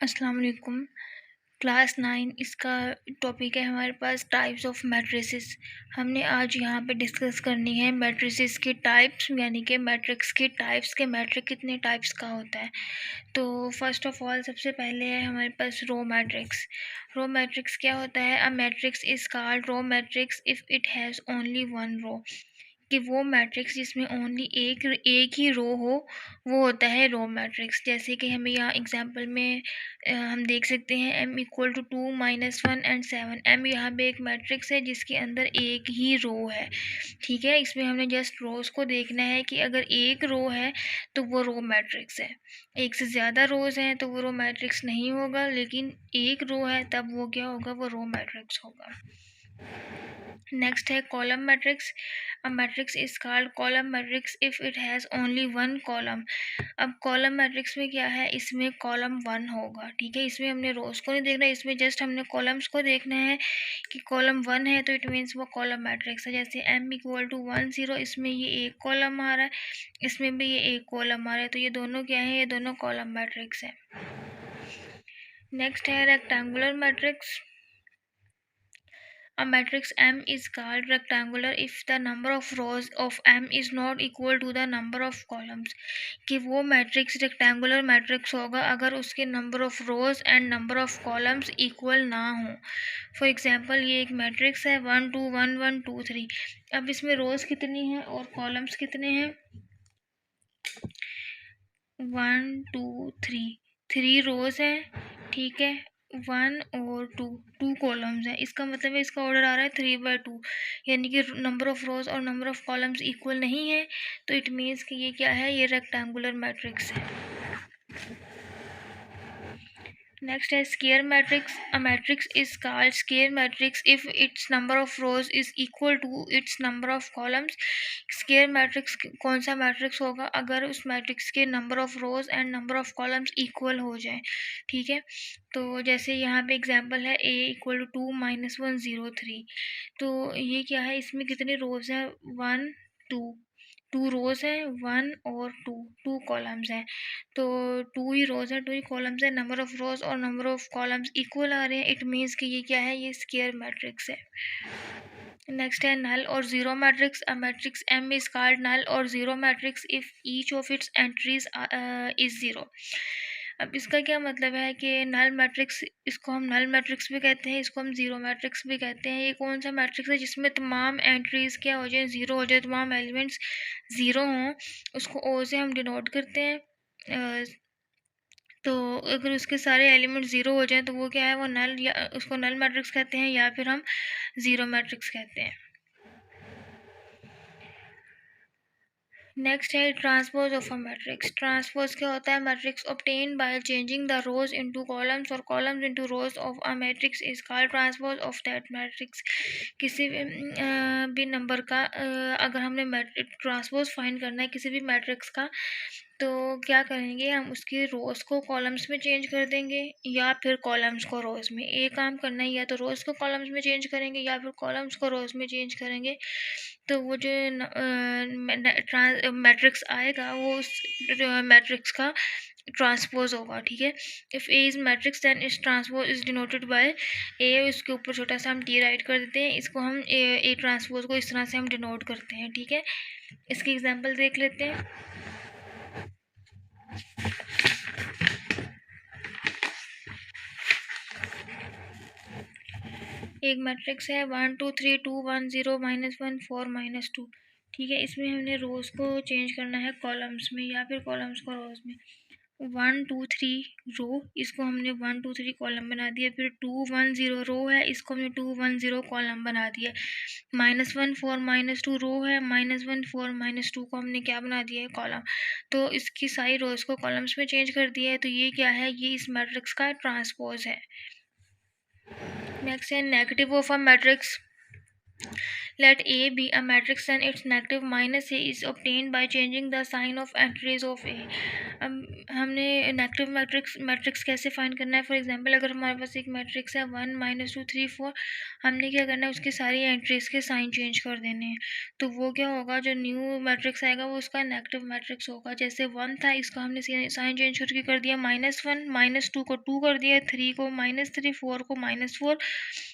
अस्सलाम वालेकुम। क्लास 9 इसका टॉपिक है हमारे पास टाइप्स ऑफ मैट्रिसेस। हमने आज यहाँ पे डिस्कस करनी है मैट्रिसेस के टाइप्स, यानी कि मैट्रिक्स के टाइप्स के मैट्रिक कितने टाइप्स का होता है। तो फर्स्ट ऑफ ऑल सबसे पहले है हमारे पास रो मैट्रिक्स। रो मैट्रिक्स क्या होता है? A matrix is called row matrix if it has only one row. कि वो मैट्रिक्स जिसमें ओनली एक ही रो हो वो होता है रो मैट्रिक्स। जैसे कि हमें यहाँ एग्जांपल में हम देख सकते हैं m equal to 2 -1 and 7। m यहाँ पे एक मैट्रिक्स है जिसके अंदर एक ही रो है। ठीक है, इसमें हमने जस्ट रोज को देखना है कि अगर एक रो है तो वो रो मैट्रिक्स है, एक से ज़्यादा रोज हैं तो वो रो मैट्रिक्स नहीं होगा, लेकिन एक रो है तब वो क्या होगा, वो रो मैट्रिक्स होगा। नेक्स्ट है column matrix. A matrix is called column matrix if it has only one column. अब कॉलम मैट्रिक्स में क्या है, इसमें कॉलम 1 होगा। ठीक है, इसमें हमने रोज को नहीं देखना, इसमें जस्ट हमने कॉलम्स को देखना है कि कॉलम 1 है तो इट मीन्स वो कॉलम मैट्रिक्स है। जैसे m इक्वल टू 1 0, इसमें ये एक कॉलम आ रहा है, इसमें भी ये एक कॉलम आ रहा है, तो ये दोनों क्या है, ये दोनों कॉलम मैट्रिक्स है। नेक्स्ट है rectangular matrix. A matrix M is called rectangular if the number of rows of M is not equal to the number of columns। कि वो मैट्रिक्स रेक्टेंगुलर मैट्रिक्स होगा अगर उसके number of rows and number of columns equal ना हो। For example ये एक matrix है 1 2 1 1 2 3। अब इसमें रोज कितनी हैं और कॉलम्स कितने हैं? 1 2 3, 3 रोज हैं। ठीक है, 1 और 2 कॉलम्स हैं। इसका मतलब है इसका ऑर्डर आ रहा है 3/2, यानी कि नंबर ऑफ रोज और नंबर ऑफ कॉलम्स इक्वल नहीं है, तो इट मीन्स कि ये क्या है, ये रेक्टेंगुलर मैट्रिक्स है। नेक्स्ट है square matrix. A matrix is called square matrix if its number of rows is equal to its number of columns. Square matrix कौन सा मैट्रिक्स होगा? अगर उस मैट्रिक्स के number of rows and number of columns equal हो जाए। ठीक है, तो जैसे यहाँ पे एग्जांपल है a इक्वल टू 2 -1 0 3। तो ये क्या है, इसमें कितने रोज हैं? 1 2, 2 रोज हैं, 1 और 2 कॉलम्स हैं। तो 2 ही रोज है, 2 ही कॉलम्स है, नंबर ऑफ रोज और नंबर ऑफ कॉलम्स इक्वल आ रहे हैं, इट मीन्स कि ये क्या है, ये स्क्वायर मैट्रिक्स है। नेक्स्ट है नल और zero matrix. A matrix M is called null और zero matrix if each of its entries is zero. अब इसका क्या मतलब है कि नल मैट्रिक्स, इसको हम नल मैट्रिक्स भी कहते हैं, इसको हम जीरो मैट्रिक्स भी कहते हैं। ये कौन सा मैट्रिक्स है जिसमें तमाम एंट्रीज क्या हो जाए, जीरो हो जाए, तमाम एलिमेंट्स जीरो हों, उसको ओ से हम डिनोट करते हैं। तो अगर उसके सारे एलिमेंट ज़ीरो हो जाएं तो वो क्या है, वो नल, या उसको नल मैट्रिक्स कहते हैं या फिर हम ज़ीरो मैट्रिक्स कहते हैं। नेक्स्ट है transpose of a matrix. Transpose क्या होता है? Matrix obtain by changing the rows into columns और columns into rows of a matrix is called transpose of that matrix. किसी भी नंबर का अगर हमने ट्रांसपोज फाइंड करना है किसी भी मैट्रिक्स का, तो क्या करेंगे, हम उसकी रोज़ को कॉलम्स में चेंज कर देंगे या फिर कॉलम्स को रोज़ में। एक काम करना है, या तो रोज़ को कॉलम्स में चेंज करेंगे या फिर कॉलम्स को रोज़ में चेंज करेंगे, तो वो जो मैट्रिक्स आएगा वो उस मैट्रिक्स का ट्रांसपोज होगा। ठीक है, if A is matrix then its transpose is denoted by A. उसके ऊपर छोटा सा हम टी राइट कर देते हैं, इसको हम ए ट्रांसपोज को इस तरह से हम डिनोट करते हैं। ठीक है, इसकी एग्जांपल देख लेते हैं। एक मैट्रिक्स है 1 2 3 2 1 0 -1 4 -2। ठीक है, इसमें हमने रोज को चेंज करना है कॉलम्स में या फिर कॉलम्स को रोज में। 1 2 3 रो, इसको हमने 1 2 3 कॉलम बना दिया। फिर 2 1 0 रो है, इसको हमने 2 1 0 कॉलम बना दिया। -1 4 -2 रो है, -1 4 -2 को हमने क्या बना दिया है, कॉलम। तो इसकी सारी रोज को कॉलम्स में चेंज कर दिया है, तो ये क्या है, ये इस मैट्रिक्स का ट्रांसपोज है। नेक्स्ट है negative of a matrix. Let A be a matrix and its negative minus A is obtained by changing the sign of entries of A. अब हमने नेगेटिव मैट्रिक्स कैसे फाइंड करना है? फॉर एग्जांपल अगर हमारे पास एक मैट्रिक्स है 1 -2 3 4, हमने क्या करना है, उसकी सारी एंट्रीज के साइन चेंज कर देने हैं। तो वो क्या होगा, जो न्यू मैट्रिक्स आएगा वो उसका नेगेटिव मैट्रिक्स होगा। जैसे 1 था, इसका हमने साइन चेंज करके कर दिया -1, -2 को 2 कर दिया, 3 को -3, 4 को -4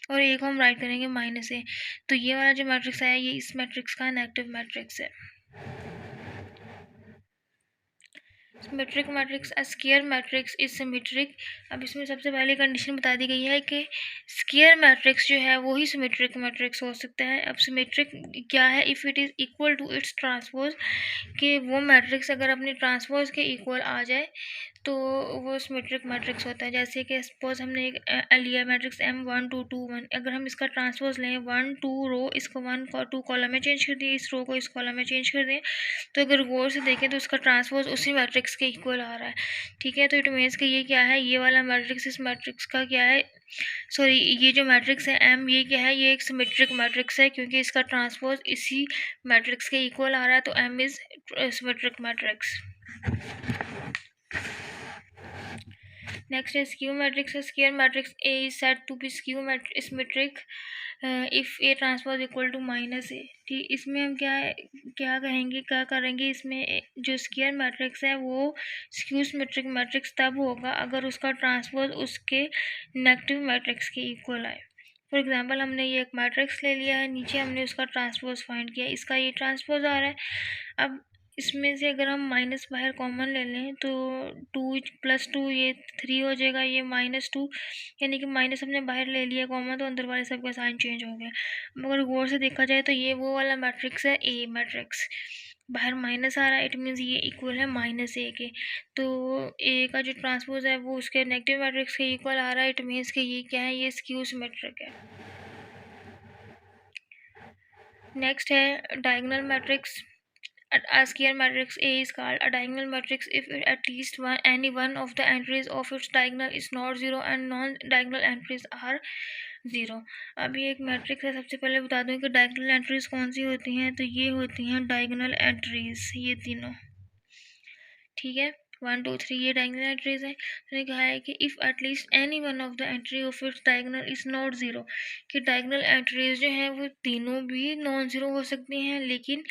और ए को हम राइट करेंगे -a। तो ये वाला जो मैट्रिक्स आया ये इस मैट्रिक्स का नेगेटिव मैट्रिक्स है। Symmetric matrix, a square matrix is symmetric. अब इसमें सबसे पहले कंडीशन बता दी गई है कि स्क्वायर मैट्रिक्स जो है वो ही सिमेट्रिक मैट्रिक्स हो सकता है। अब सिमेट्रिक क्या है? If it is equal to its transpose, कि वो मैट्रिक्स अगर अपने ट्रांसपोज के इक्वल आ जाए तो वो सिमेट्रिक मैट्रिक्स होता है। जैसे कि सपोज हमने एक लिया मैट्रिक्स M1 2 2 1, अगर हम इसका ट्रांसपोज लें 1 2 रो, इसको 1 2 कॉलम में चेंज कर दिए, इस रो को इस कॉलम में चेंज कर दें, तो अगर गौर से देखें तो उसका ट्रांसपोज उसी मैट्रिक्स के इक्वल आ रहा है। ठीक है, तो इट मीन्स कि ये क्या है, ये वाला मैट्रिक्स इस मैट्रिक्स का क्या है, सॉरी ये जो मैट्रिक्स है M, ये क्या है, ये एक सिमेट्रिक मैट्रिक्स है क्योंकि इसका ट्रांसपोज इसी मैट्रिक्स के इक्वल आ रहा है, तो M is symmetric matrix. Next है skew matrix. Square matrix A is said to be skew symmetric if A transpose equal to -a। ठीक, इसमें हम क्या करेंगे, इसमें जो स्क्वायर मैट्रिक्स है वो स्क्यू सिमेट्रिक मैट्रिक्स तब होगा अगर उसका ट्रांसपोज उसके नेगेटिव मैट्रिक्स के इक्वल आए। फॉर एग्जांपल हमने ये एक मैट्रिक्स ले लिया है, नीचे हमने उसका ट्रांसपोज फाइंड किया, इसका ये ट्रांसपोज आ रहा है। अब इसमें से अगर हम माइनस बाहर कॉमन ले लें तो 2 + 2 ये 3 हो जाएगा, ये -2, यानी कि माइनस हमने बाहर ले लिया कॉमन, तो अंदर वाले सबका साइन चेंज हो गया। मगर गौर से देखा जाए तो ये वो वाला मैट्रिक्स है ए मैट्रिक्स, बाहर माइनस आ रहा है, इट मीन्स ये इक्वल है -a के। तो ए का जो ट्रांसपोज है वो उसके नेगेटिव मैट्रिक्स के इक्वल आ रहा है, इट मीन्स कि ये क्या है, ये स्क्यू सिमेट्रिक है। नेक्स्ट है diagonal matrix. A square matrix A is called a diagonal matrix if at least any one of the entries of its diagonal is not zero and non-diagonal entries are zero. अब ये एक matrix है, सबसे पहले बता दूं कि diagonal entries कौन सी होती हैं, तो ये होती हैं डायगोनल एंट्रीज, ये तीनों। ठीक है, 1 2 3 ये डायगोनल एंट्रीज है। तो कहा है कि if at least any one of the entry of its diagonal is not zero, कि डायगोनल एंट्रीज जो हैं वो तीनों भी नॉन ज़ीरो हो सकती हैं, लेकिन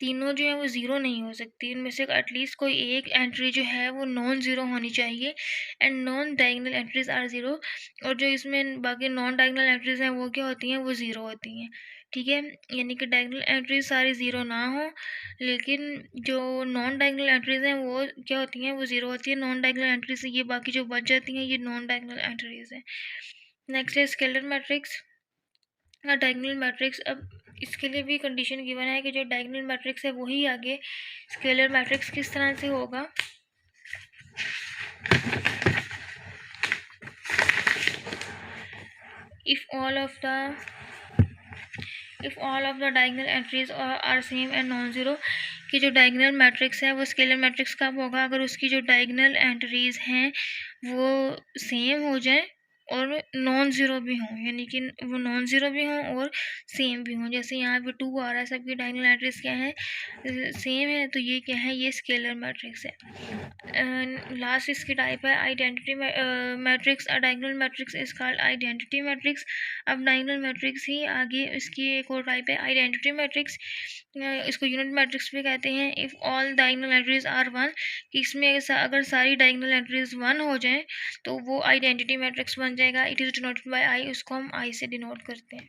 तीनों जो है वो ज़ीरो नहीं हो सकती, इनमें से एटलीस्ट कोई एक एंट्री जो है वो नॉन ज़ीरो होनी चाहिए। And non diagonal entries are zero, और जो इसमें बाकी नॉन डायगोनल एंट्रीज हैं वो क्या होती हैं, वो ज़ीरो होती हैं। ठीक है, यानी कि डायगोनल एंट्रीज सारी ज़ीरो ना हो, लेकिन जो नॉन डायगोनल एंट्रीज हैं वो क्या होती हैं, वो ज़ीरो होती है। नॉन डायगोनल एंट्रीज ये बाकी जो बच जाती हैं ये नॉन डायगोनल एंट्रीज हैं। नेक्स्ट है स्केलर मैट्रिक्स, डायगोनल मैट्रिक्स। अब इसके लिए भी कंडीशन गिवन है कि जो डायगोनल मैट्रिक्स है वही आगे स्केलर मैट्रिक्स किस तरह से होगा। If all of the diagonal entries are same and non zero, कि जो डायगोनल मैट्रिक्स है वो स्केलर मैट्रिक्स कब होगा, अगर उसकी जो डायगोनल एंट्रीज हैं वो सेम हो जाए और नॉन ज़ीरो भी हों, यानी कि वो नॉन ज़ीरो भी हों और सेम भी हों। जैसे यहाँ पे 2 आ रहा है, सबकी डायगोनल एंट्रीज क्या है, सेम है, तो ये क्या है, ये स्केलर मैट्रिक्स है। लास्ट इसकी टाइप है identity matrix. A diagonal matrix is called identity matrix. अब डायगोनल मैट्रिक्स ही आगे इसकी एक और टाइप है आइडेंटिटी मैट्रिक्स, इसको यूनिट मैट्रिक्स भी कहते हैं। If all diagonal entries are one, इसमें अगर सारी डायगोनल एंट्रीज 1 हो जाएं तो वो आइडेंटिटी मैट्रिक्स बन जाएगा। इट इज़ डिनोटेड बाय आई, उसको हम आई से डिनोट करते हैं।